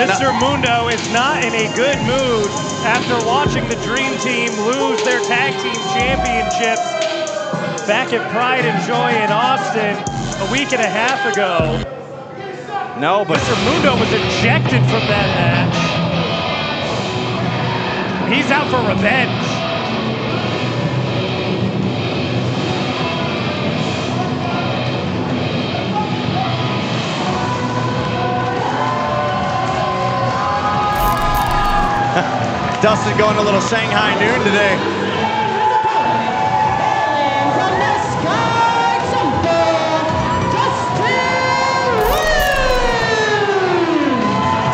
Mr. Mundo is not in a good mood after watching the Dream Team lose their tag team championships back at Pride and Joy in Austin a week and a half ago. No, but Mr. Mundo was ejected from that match. He's out for revenge. Dustin going a little Shanghai Noon today. From the sky to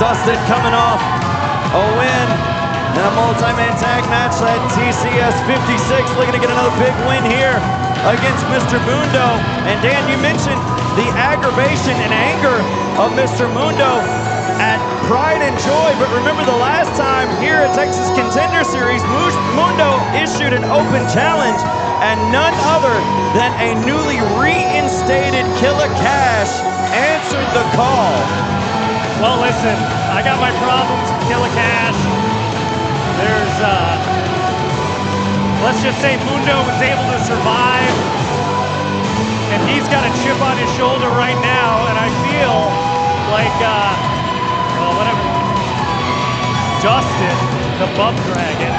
Dustin coming off a win in a multi-man tag match at TCS 56, looking to get another big win here against Mr. Mundo. And Dan, you mentioned the aggravation and anger of Mr. Mundo at Pride and Joy, but remember the last time here at Texas Contender Series, Mundo issued an open challenge, and none other than a newly reinstated Killer Cash answered the call. Well, listen, I got my problems with Killer Cash. There's, let's just say Mundo was able to survive, and he's got a chip on his shoulder right now, and I feel like, well, whatever. Dustin, the Bump Dragon,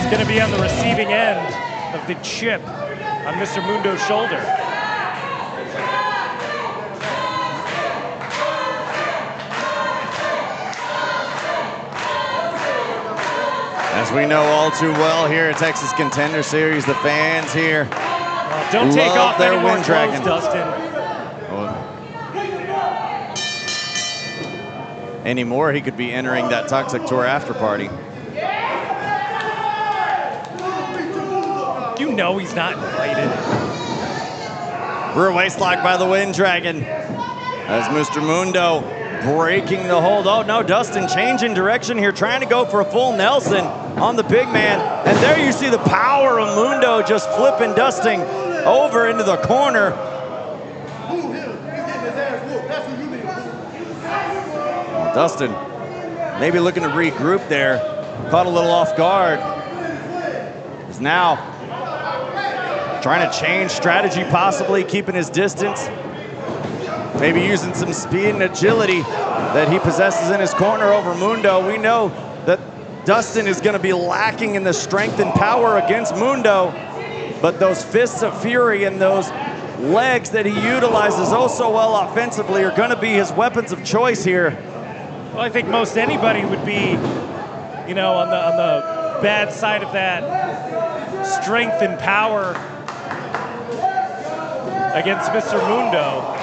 is going to be on the receiving end of the chip on Mr. Mundo's shoulder. As we know all too well here at Texas Contender Series, the fans here Don't take love off their any more Wind clothes, Dragon. Dustin. Anymore, he could be entering that Toxic Tour after party. You know he's not invited. Rear waistlock by the Wind Dragon as Mr. Mundo breaking the hold. Oh no, Dustin changing direction here, trying to go for a full Nelson on the big man. And there you see the power of Mundo just flipping Dustin over into the corner. Dustin maybe looking to regroup there, caught a little off guard. Is now trying to change strategy, possibly keeping his distance. Maybe using some speed and agility that he possesses in his corner over Mundo. We know that Dustin is going to be lacking in the strength and power against Mundo, but those fists of fury and those legs that he utilizes oh so well offensively are going to be his weapons of choice here. Well, I think most anybody would be, you know, on the bad side of that strength and power against Mr. Mundo.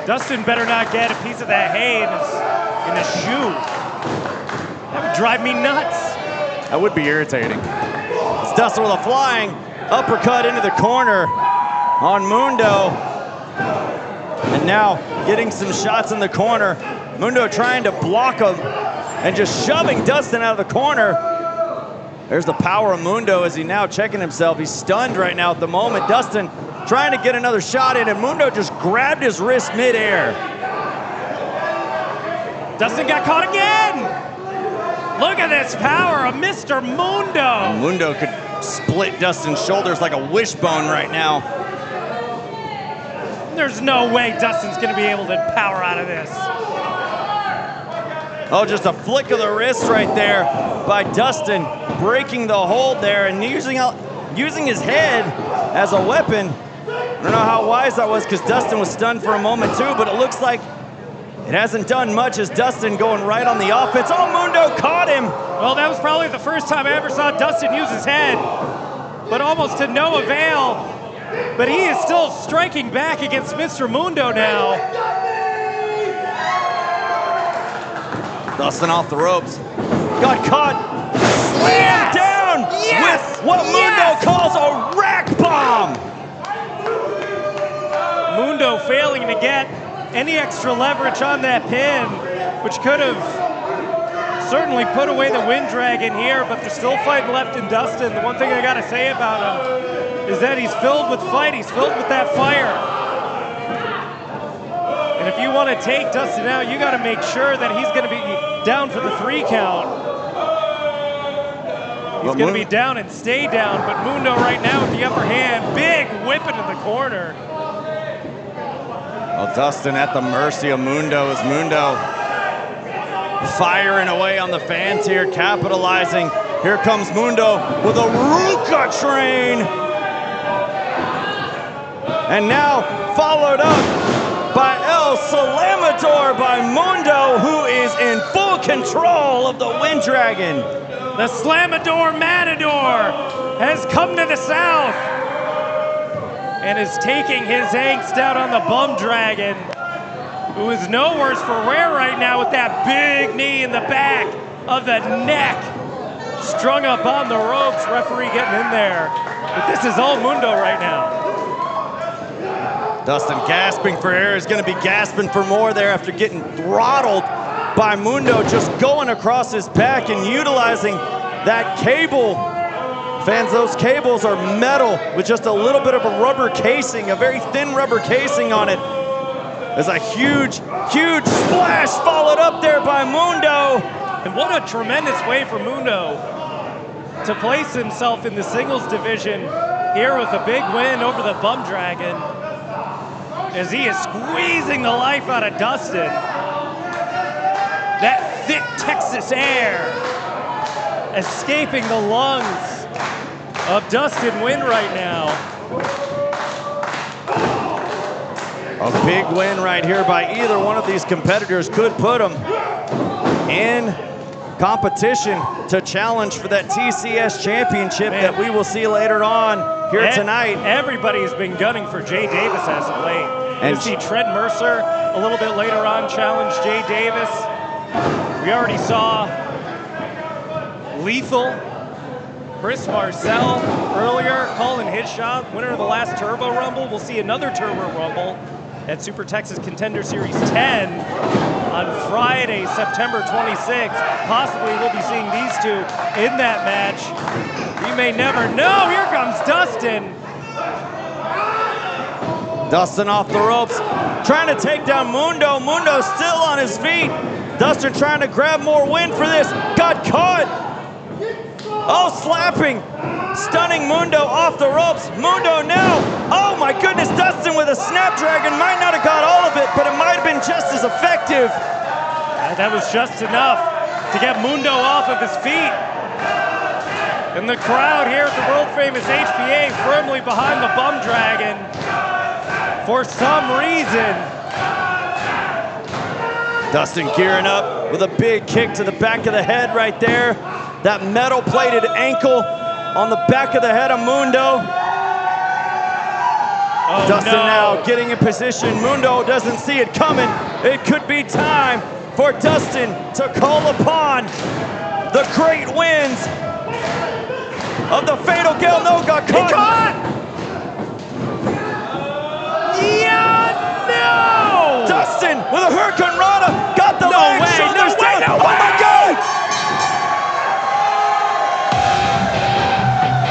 Dustin better not get a piece of that hay in his shoe. That would drive me nuts. That would be irritating. It's Dustin with a flying uppercut into the corner on Mundo. And now getting some shots in the corner. Mundo trying to block him and just shoving Dustin out of the corner. There's the power of Mundo as he now checking himself. He's stunned right now at the moment. Dustin trying to get another shot in, and Mundo just grabbed his wrist midair. Dustin got caught again. Look at this power of Mr. Mundo. Mundo could split Dustin's shoulders like a wishbone right now. There's no way Dustin's going to be able to power out of this. Oh, just a flick of the wrist right there by Dustin, breaking the hold there and using his head as a weapon. I don't know how wise that was because Dustin was stunned for a moment too, but it looks like it hasn't done much as Dustin going right on the offense. Oh, Mundo caught him. Well, that was probably the first time I ever saw Dustin use his head, but almost to no avail. But he is still striking back against Mr. Mundo now. Dustin off the ropes. Got caught. Slammed down with what Mundo calls a rack bomb. Mundo failing to get any extra leverage on that pin, which could have certainly put away the Wind Dragon here, but there's still fight left in Dustin. The one thing I gotta say about him is that he's filled with fight, he's filled with that fire. want to take Dustin out, you got to make sure that he's going to be down for the 3 count. He's going to be down and stay down, but Mundo right now with the upper hand. Big whip into the corner. Well, Dustin at the mercy of Mundo as Mundo firing away on the fans here, capitalizing. Here comes Mundo with a Ruka train. And now followed up by El Salamador by Mundo, who is in full control of the Wind Dragon. The Slamador Matador has come to the south and is taking his angst out on the Bum Dragon, who is no worse for wear right now with that big knee in the back of the neck. Strung up on the ropes, referee getting in there. But this is all Mundo right now. Dustin gasping for air, is gonna be gasping for more there after getting throttled by Mundo, just going across his back and utilizing that cable. Fans, those cables are metal with just a little bit of a rubber casing, a very thin rubber casing on it. There's a huge, huge splash followed up there by Mundo. And what a tremendous way for Mundo to place himself in the singles division here with a big win over the Bum Dragon, as he is squeezing the life out of Dustin. That thick Texas air escaping the lungs of Dustin Nguyen right now. A big win right here by either one of these competitors could put them in competition to challenge for that TCS championship that we will see later on here tonight. Everybody's been gunning for Jay Davis as of late. And you see Trent Mercer a little bit later on challenge Jay Davis. We already saw Lethal, Chris Marcel earlier calling his shot, winner of the last Turbo Rumble. We'll see another Turbo Rumble at Super Texas Contender Series 10 on Friday, September 26th. Possibly we'll be seeing these two in that match. We may never know. Here comes Dustin. Dustin off the ropes, trying to take down Mundo. Mundo still on his feet. Dustin trying to grab more wind for this. Got caught. Oh, slapping. Stunning Mundo off the ropes. Mundo now. Oh my goodness, Dustin with a Snapdragon. Might not have got all of it, but it might have been just as effective. That was just enough to get Mundo off of his feet. And the crowd here at the world famous HPA firmly behind the Bum Dragon. For some reason. Dustin gearing up with a big kick to the back of the head right there. That metal-plated ankle on the back of the head of Mundo. Oh, Dustin no. now getting in position. Mundo doesn't see it coming. It could be time for Dustin to call upon the great winds of the Fatal Gale. No, got caught. He caught! Yeah, no! Dustin with a Hurricane Rana, got the leg, shoulders down. No Oh way. my God!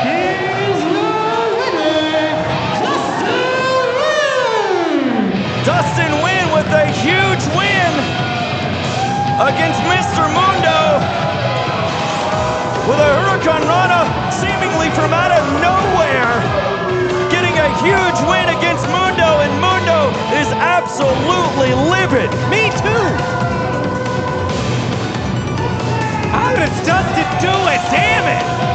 Here's your winner, Dustin Nguyen with a huge win against Mr. Mundo with a Hurricane Rana seemingly from out of nowhere, getting a huge win against Mundo, and Mundo is absolutely livid. Me too! How does Dustin do it? Damn it!